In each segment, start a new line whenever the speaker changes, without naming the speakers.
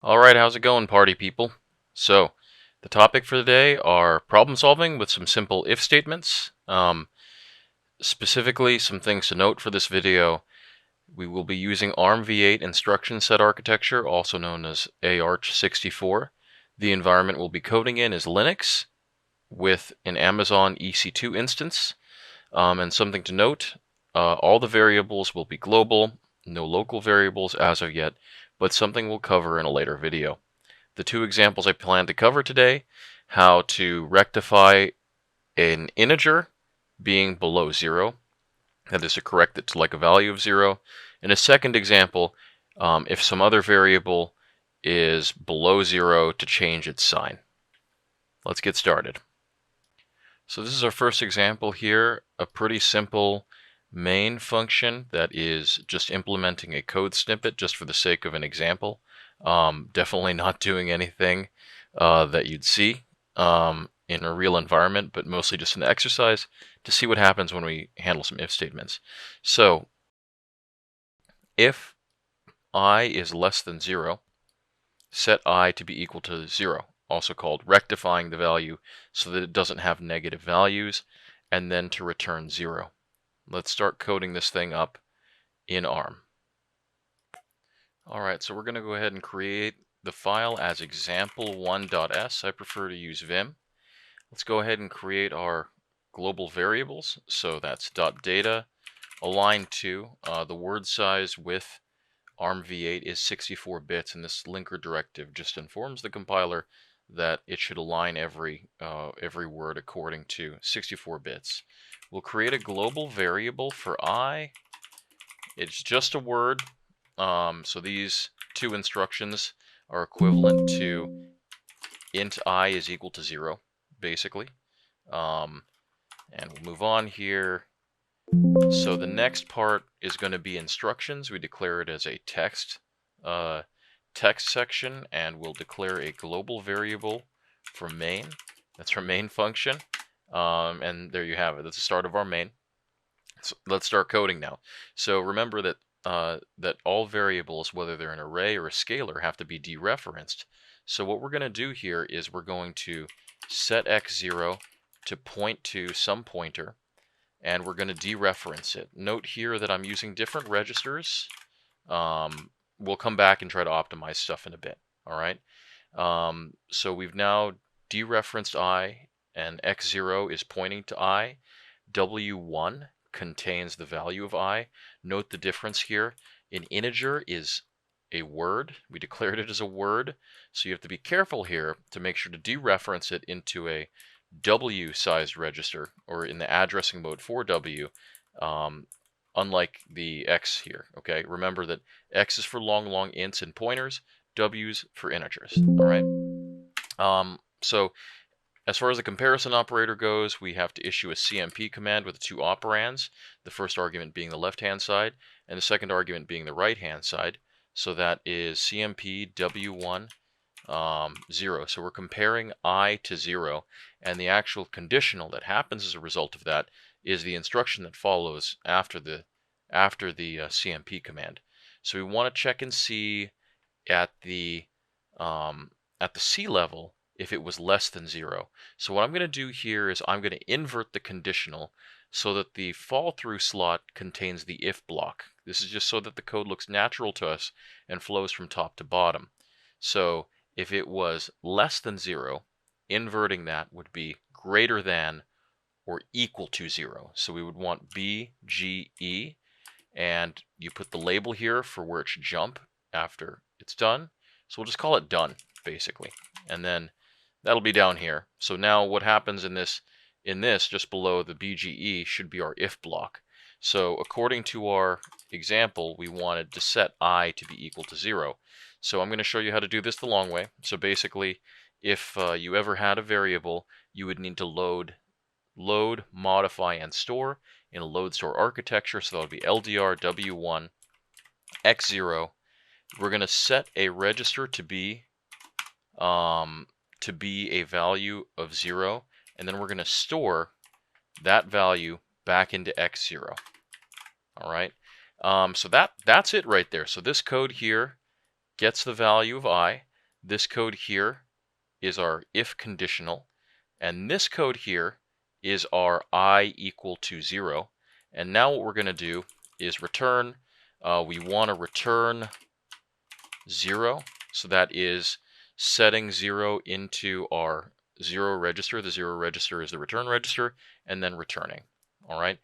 Alright, how's it going, party people? So, the topic for today are problem solving with some simple if statements. Specifically, some things to note for this video. We will be using ARMv8 instruction set architecture, also known as ARCH64. The environment we'll be coding in is Linux with an Amazon EC2 instance. And something to note, all the variables will be global, no local variables as of yet, but something we'll cover in a later video. The two examples I plan to cover today: how to rectify an integer being below 0, that is to correct it to like a value of 0, and a second example, if some other variable is below 0, to change its sign. Let's get started. So this is our first example here, a pretty simple main function that is just implementing a code snippet just for the sake of an example. Definitely not doing anything that you'd see in a real environment, but mostly just an exercise to see what happens when we handle some if statements. So if I is less than 0, set I to be equal to 0, also called rectifying the value so that it doesn't have negative values, and then to return 0. Let's start coding this thing up in ARM. Alright, so we're going to go ahead and create the file as example1.s. I prefer to use Vim. Let's go ahead and create our global variables. So that's .data, align to, the word size with ARMv8 is 64 bits, and this linker directive just informs the compiler that it should align every word according to 64 bits. We'll create a global variable for I. It's just a word, so these two instructions are equivalent to int I is equal to 0, basically. And we'll move on here. So the next part is going to be instructions. We declare it as a text section, and we'll declare a global variable for main. That's our main function. And there you have it. That's the start of our main. So let's start coding now. So remember that that all variables, whether they're an array or a scalar, have to be dereferenced. So what we're going to do here is we're going to set x0 to point to some pointer, and we're going to dereference it. Note here that I'm using different registers. We'll come back and try to optimize stuff in a bit. All right. So we've now dereferenced I, and x0 is pointing to I. W1 contains the value of I. Note the difference here. An integer is a word. We declared it as a word. So you have to be careful here to make sure to dereference it into a W-sized register, or in the addressing mode for W, unlike the X here. Okay, remember that X is for long ints and pointers, W's for integers. All right. So as far as the comparison operator goes, we have to issue a CMP command with 2 operands, the first argument being the left-hand side, and the second argument being the right-hand side. So that is CMP W1 0. So we're comparing I to 0, and the actual conditional that happens as a result of that is the instruction that follows after the CMP command. So we want to check and see at the C level if it was less than 0. So what I'm going to do here is I'm going to invert the conditional so that the fall through slot contains the if block. This is just so that the code looks natural to us and flows from top to bottom. So if it was less than 0, inverting that would be greater than or equal to 0. So we would want BGE, and you put the label here for where it should jump after it's done. So we'll just call it done, basically. And then that'll be down here. So now what happens in this just below the BGE should be our if block. So according to our example, we wanted to set I to be equal to 0. So I'm going to show you how to do this the long way. So basically, if you ever had a variable, you would need to load, modify, and store in a load store architecture. So that would be LDR W1 X0. We're going to set a register to be a value of 0, and then we're going to store that value back into X0. All right. So that's it right there. So this code here gets the value of I. this code here is our if conditional, and this code here is our I equal to 0. And now what we're going to do is return, we want to return 0, so that is setting 0 into our 0 register. The 0 register is the return register, and then returning. All right.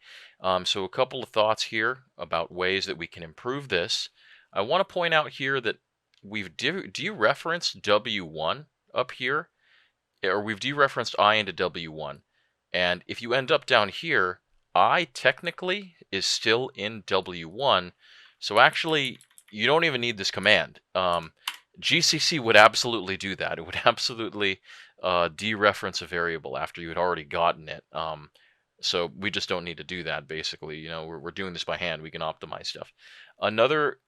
So a couple of thoughts here about ways that we can improve this. I want to point out here that we've dereferenced W1 up here, or we've dereferenced I into W1. And if you end up down here, I technically is still in W1. So actually, you don't even need this command. GCC would absolutely do that. It would absolutely dereference a variable after you had already gotten it. So we just don't need to do that, basically. You know, we're doing this by hand. We can optimize stuff. Another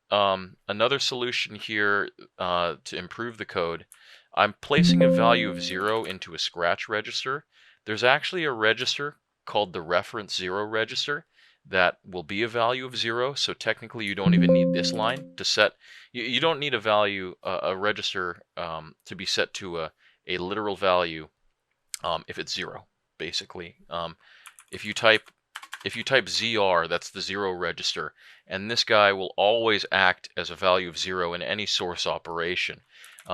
solution here to improve the code, I'm placing a value of 0 into a scratch register. There's actually a register called the reference 0 register that will be a value of 0. So technically, you don't even need this line to set. You don't need a value, a register to be set to a literal value if it's 0, basically. If you type ZR, that's the 0 register, and this guy will always act as a value of 0 in any source operation.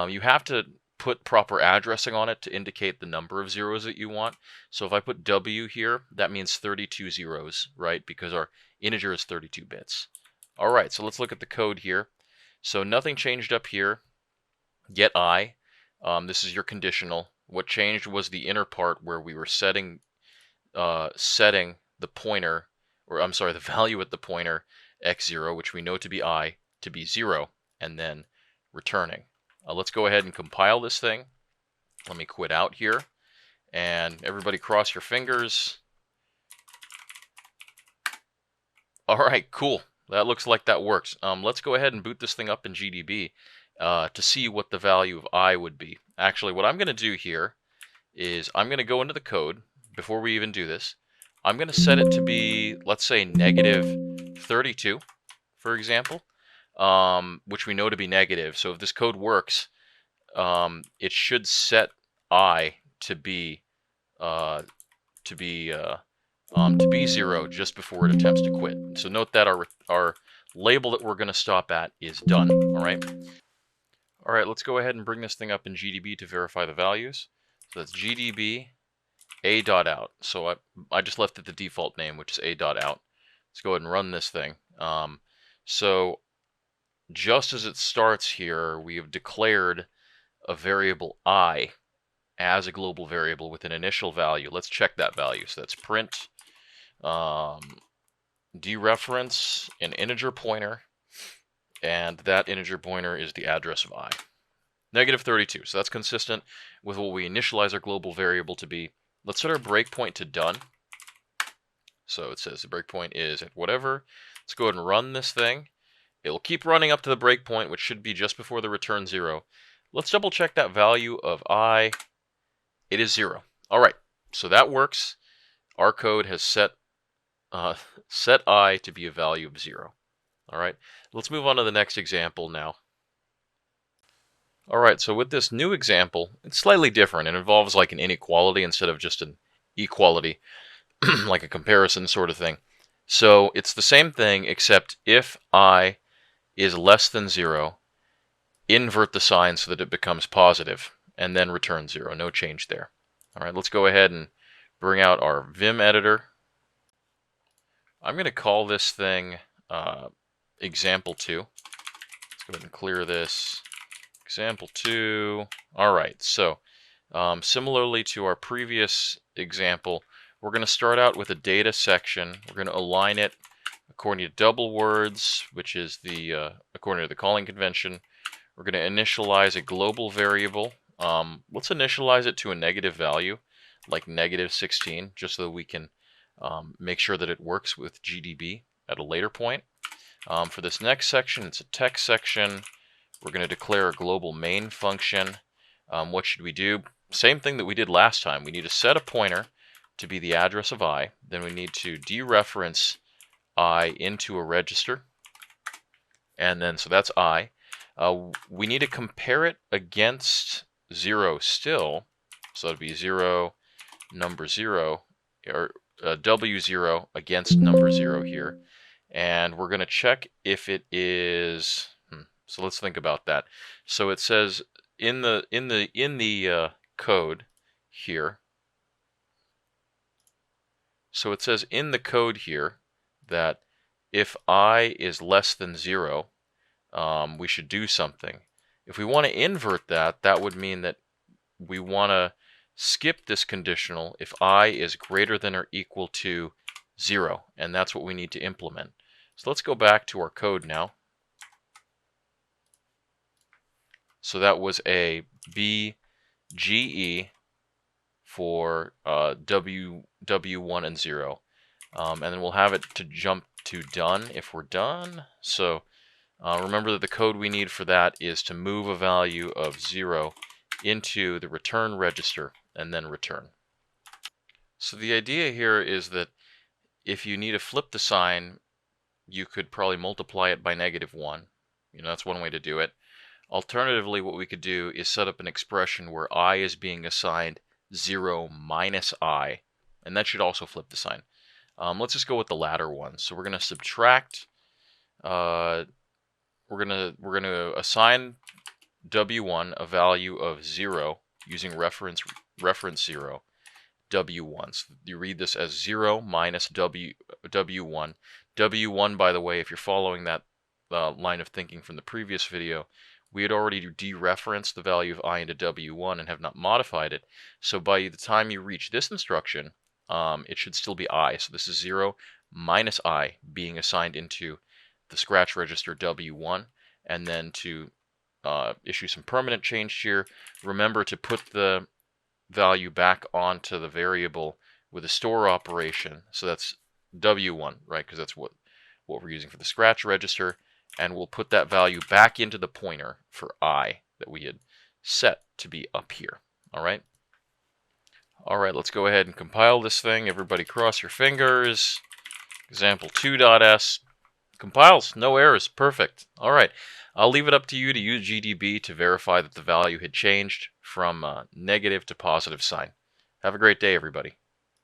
You have to put proper addressing on it to indicate the number of zeros that you want. So if I put W here, that means 32 zeros, right? Because our integer is 32 bits. All right, so let's look at the code here. So nothing changed up here. Get I. This is your conditional. What changed was the inner part where we were setting the pointer, or I'm sorry, the value at the pointer x0, which we know to be I, to be 0, and then returning. Let's go ahead and compile this thing. Let me quit out here, and everybody cross your fingers. All right, cool. That looks like that works. Let's go ahead and boot this thing up in GDB to see what the value of I would be. Actually, what I'm going to do here is I'm going to go into the code before we even do this. I'm going to set it to be, let's say, -32, for example, which we know to be negative. So if this code works, it should set I to be 0 just before it attempts to quit. So note that our label that we're going to stop at is done. All right. All right. Let's go ahead and bring this thing up in GDB to verify the values. So that's GDB a.out. So I just left it the default name, which is a.out. Let's go ahead and run this thing. So just as it starts here, we have declared a variable I as a global variable with an initial value. Let's check that value. So that's print dereference an integer pointer, and that integer pointer is the address of I. -32. So that's consistent with what we initialize our global variable to be. Let's set our breakpoint to done. So it says the breakpoint is at whatever. Let's go ahead and run this thing. It will keep running up to the breakpoint, which should be just before the return 0. Let's double check that value of I. It is 0. All right, so that works. Our code has set I to be a value of 0. All right, let's move on to the next example now. All right, so with this new example, it's slightly different. It involves like an inequality instead of just an equality, like a comparison sort of thing. So it's the same thing, except if I is less than 0, invert the sign so that it becomes positive, and then return 0. No change there. All right, let's go ahead and bring out our Vim editor. I'm going to call this thing example2. Let's go ahead and clear this. Example2. All right, so similarly to our previous example, we're going to start out with a data section. We're going to align it according to double words, which is the according to the calling convention. We're going to initialize a global variable. Let's initialize it to a negative value, like -16, just so that we can make sure that it works with GDB at a later point. For this next section, it's a text section. We're going to declare a global main function. What should we do? Same thing that we did last time. We need to set a pointer to be the address of I. Then we need to dereference I into a register. And then, so that's I. We need to compare it against 0 still. So that'd be 0, number 0, or W0 against number 0 here. And we're going to check if it is, so let's think about that. So it says in the code here, so it says in the code here that if I is less than 0, we should do something. If we want to invert that, that would mean that we want to skip this conditional if I is greater than or equal to 0, and that's what we need to implement. So let's go back to our code now. So that was a BGE for W1 and 0. And then we'll have it to jump to done if we're done. So remember that the code we need for that is to move a value of 0 into the return register and then return. So the idea here is that if you need to flip the sign, you could probably multiply it by -1. That's one way to do it. Alternatively, what we could do is set up an expression where I is being assigned 0 minus I, and that should also flip the sign. Let's just go with the latter one. So we're going to subtract. We're going to assign W1 a value of 0 using reference 0, W1. So you read this as 0 minus W1. W1, by the way, if you're following that line of thinking from the previous video, we had already dereferenced the value of I into W1 and have not modified it. So by the time you reach this instruction, it should still be I. So this is 0 minus I being assigned into the scratch register W1. And then to issue some permanent change here, remember to put the value back onto the variable with a store operation. So that's W1, right? Because that's what we're using for the scratch register. And we'll put that value back into the pointer for I that we had set to be up here. All right? All right, let's go ahead and compile this thing. Everybody cross your fingers. Example2.s. Compiles, no errors, perfect. All right, I'll leave it up to you to use GDB to verify that the value had changed from negative to positive sign. Have a great day, everybody.